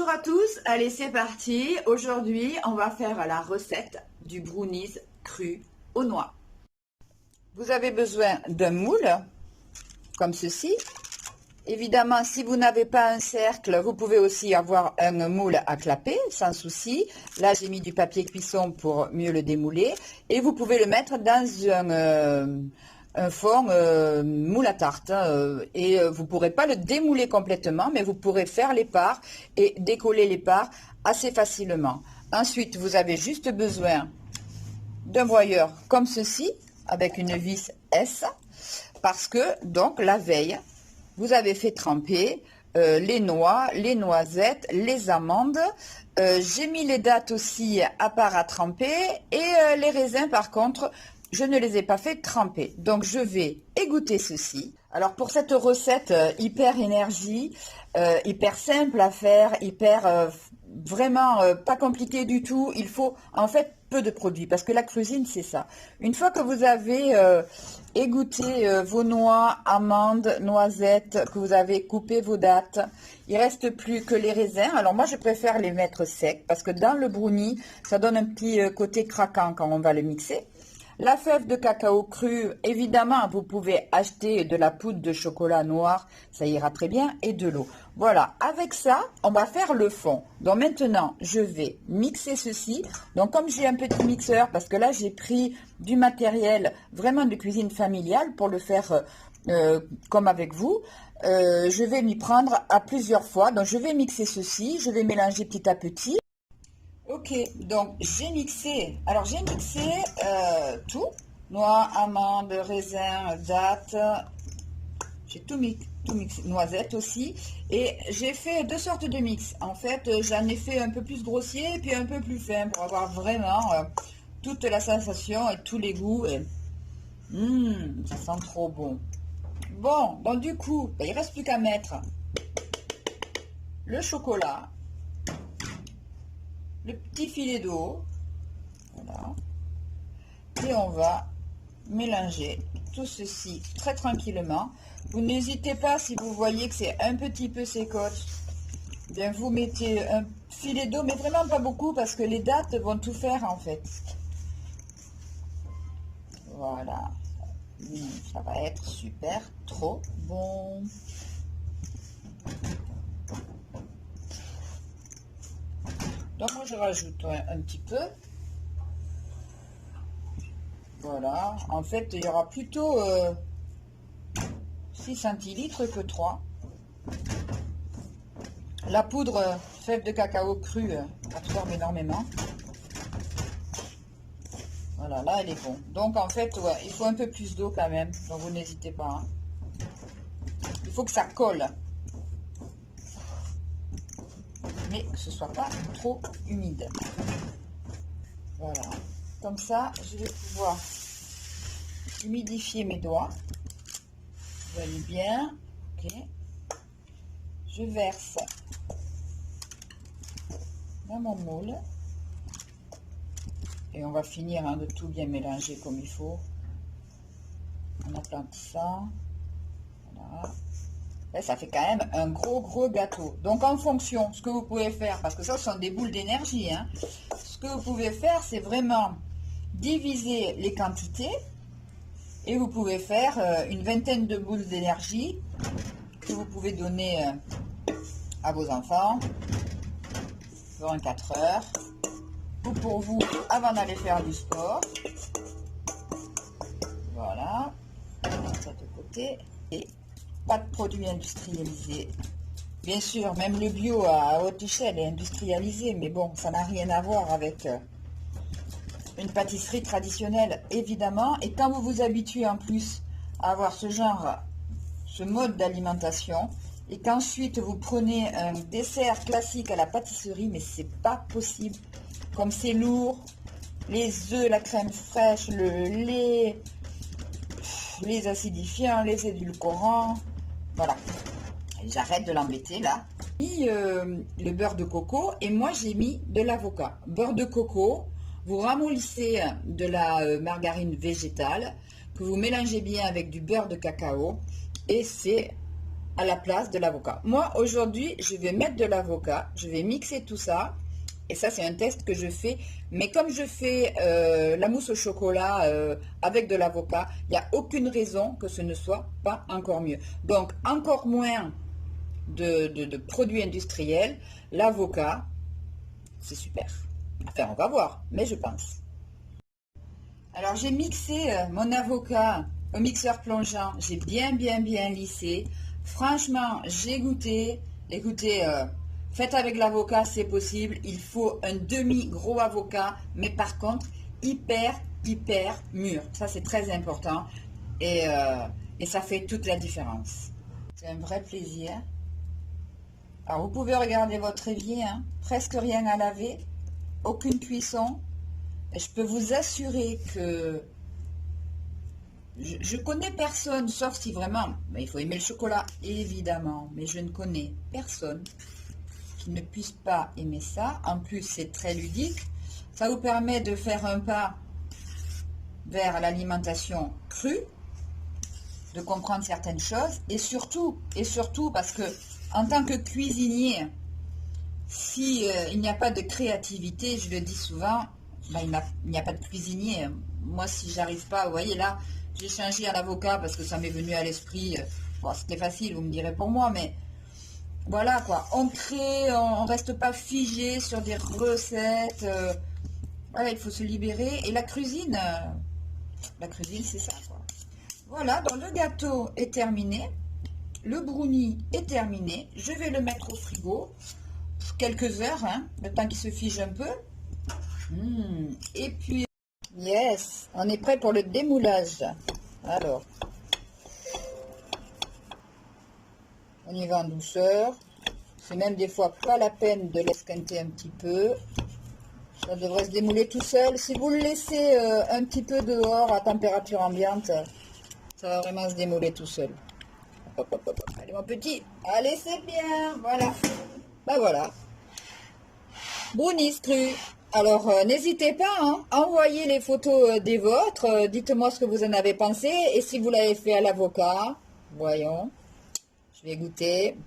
Bonjour à tous, allez c'est parti. Aujourd'hui on va faire la recette du brownies cru aux noix. Vous avez besoin d'un moule comme ceci. Évidemment, si vous n'avez pas un cercle, vous pouvez aussi avoir un moule à clapper sans souci. Là j'ai mis du papier cuisson pour mieux le démouler et vous pouvez le mettre dans un fond moule à tarte et vous pourrez pas le démouler complètement, mais vous pourrez faire les parts et décoller les parts assez facilement. Ensuite, vous avez juste besoin d'un broyeur comme ceci avec une vis S, parce que donc la veille vous avez fait tremper les noix, les noisettes, les amandes. J'ai mis les dattes aussi à part à tremper et les raisins par contre je ne les ai pas fait tremper. Donc je vais égoutter ceci. Alors pour cette recette hyper énergie, hyper simple à faire, hyper vraiment pas compliqué du tout, il faut en fait peu de produits parce que la cuisine c'est ça. Une fois que vous avez égoutter vos noix, amandes, noisettes, que vous avez coupé vos dattes. Il reste plus que les raisins. Alors moi je préfère les mettre secs parce que dans le brownie, ça donne un petit côté craquant quand on va le mixer. La fève de cacao cru, évidemment, vous pouvez acheter de la poudre de chocolat noir, ça ira très bien, et de l'eau. Voilà, avec ça, on va faire le fond. Donc maintenant, je vais mixer ceci. Donc comme j'ai un petit mixeur, parce que là, j'ai pris du matériel vraiment de cuisine familiale pour le faire comme avec vous, je vais m'y prendre à plusieurs fois. Donc je vais mixer ceci, je vais mélanger petit à petit. Ok, donc j'ai mixé, alors j'ai mixé tout, noix, amandes, raisins, dattes, j'ai tout mixé, noisettes aussi, et j'ai fait deux sortes de mix. En fait, j'en ai fait un peu plus grossier et puis un peu plus fin pour avoir vraiment toute la sensation et tous les goûts. Et, ça sent trop bon. Bon, donc du coup, il ne reste plus qu'à mettre le chocolat. Le petit filet d'eau, voilà, et on va mélanger tout ceci très tranquillement. Vous n'hésitez pas, si vous voyez que c'est un petit peu sécote, bien vous mettez un filet d'eau, mais vraiment pas beaucoup parce que les dattes vont tout faire en fait. Voilà, ça va être super, trop bon. Donc moi je rajoute un petit peu. Voilà, en fait il y aura plutôt 6 centilitres que 3. La poudre fève de cacao crue absorbe énormément. Voilà, là elle est bonne. Donc en fait, ouais, il faut un peu plus d'eau quand même, donc vous n'hésitez pas. Hein. Il faut que ça colle. Mais que ce soit pas trop humide. Voilà, comme ça je vais pouvoir humidifier mes doigts. Vous voyez bien, ok. Je verse dans mon moule et on va finir de tout bien mélanger comme il faut. On aplane ça, voilà. Là, ça fait quand même un gros gâteau. Donc en fonction, ce que vous pouvez faire, parce que ça ce sont des boules d'énergie, hein, ce que vous pouvez faire, c'est vraiment diviser les quantités et vous pouvez faire une vingtaine de boules d'énergie que vous pouvez donner à vos enfants pour un 4 heures ou pour vous avant d'aller faire du sport. Voilà, ça de côté. Et pas de produits industrialisés. Bien sûr, même le bio à haute échelle est industrialisé, mais bon, ça n'a rien à voir avec une pâtisserie traditionnelle, évidemment. Et quand vous vous habituez en plus à avoir ce mode d'alimentation, et qu'ensuite vous prenez un dessert classique à la pâtisserie, mais c'est pas possible. Comme c'est lourd, les œufs, la crème fraîche, le lait, les acidifiants, les édulcorants, voilà. J'arrête de l'embêter là. J'ai mis le beurre de coco et moi j'ai mis de l'avocat. Beurre de coco, vous ramollissez de la margarine végétale que vous mélangez bien avec du beurre de cacao et c'est à la place de l'avocat. Moi, aujourd'hui, je vais mettre de l'avocat, je vais mixer tout ça. Et ça, c'est un test que je fais. Mais comme je fais la mousse au chocolat avec de l'avocat, il n'y a aucune raison que ce ne soit pas encore mieux. Donc, encore moins de produits industriels. L'avocat, c'est super. Enfin, on va voir, mais je pense. Alors, j'ai mixé mon avocat au mixeur plongeant. J'ai bien lissé. Franchement, j'ai goûté. Écoutez, faites avec l'avocat, c'est possible. Il faut un demi-gros avocat, mais par contre, hyper mûr. Ça, c'est très important. Et ça fait toute la différence. C'est un vrai plaisir. Alors, vous pouvez regarder votre évier, hein, presque rien à laver, aucune cuisson. Et je peux vous assurer que je connais personne, sauf si vraiment, mais il faut aimer le chocolat, évidemment, mais je ne connais personne qui ne puisse pas aimer ça. En plus, c'est très ludique. Ça vous permet de faire un pas vers l'alimentation crue, de comprendre certaines choses, et surtout parce que en tant que cuisinier, si il n'y a pas de créativité, je le dis souvent, ben, il n'y a pas de cuisinier. Moi, si j'arrive pas, vous voyez là, j'ai changé à l'avocat parce que ça m'est venu à l'esprit. Bon, c'était facile, vous me direz pour moi, mais voilà quoi. On crée, on reste pas figé sur des recettes. Voilà, il faut se libérer. Et la cuisine, c'est ça quoi. Voilà, donc le gâteau est terminé. Le brownie est terminé. Je vais le mettre au frigo pour quelques heures, hein, le temps qu'il se fige un peu. Et puis, yes, on est prêt pour le démoulage. Alors, on y va en douceur. C'est même des fois pas la peine de l'esquinter un petit peu. Ça devrait se démouler tout seul. Si vous le laissez un petit peu dehors à température ambiante, ça va vraiment se démouler tout seul. Hop, hop, hop. Allez mon petit, allez c'est bien, voilà. Ben voilà. Brownies cru. Alors n'hésitez pas, hein, envoyez les photos des vôtres, dites-moi ce que vous en avez pensé et si vous l'avez fait à l'avocat. Voyons, je vais goûter.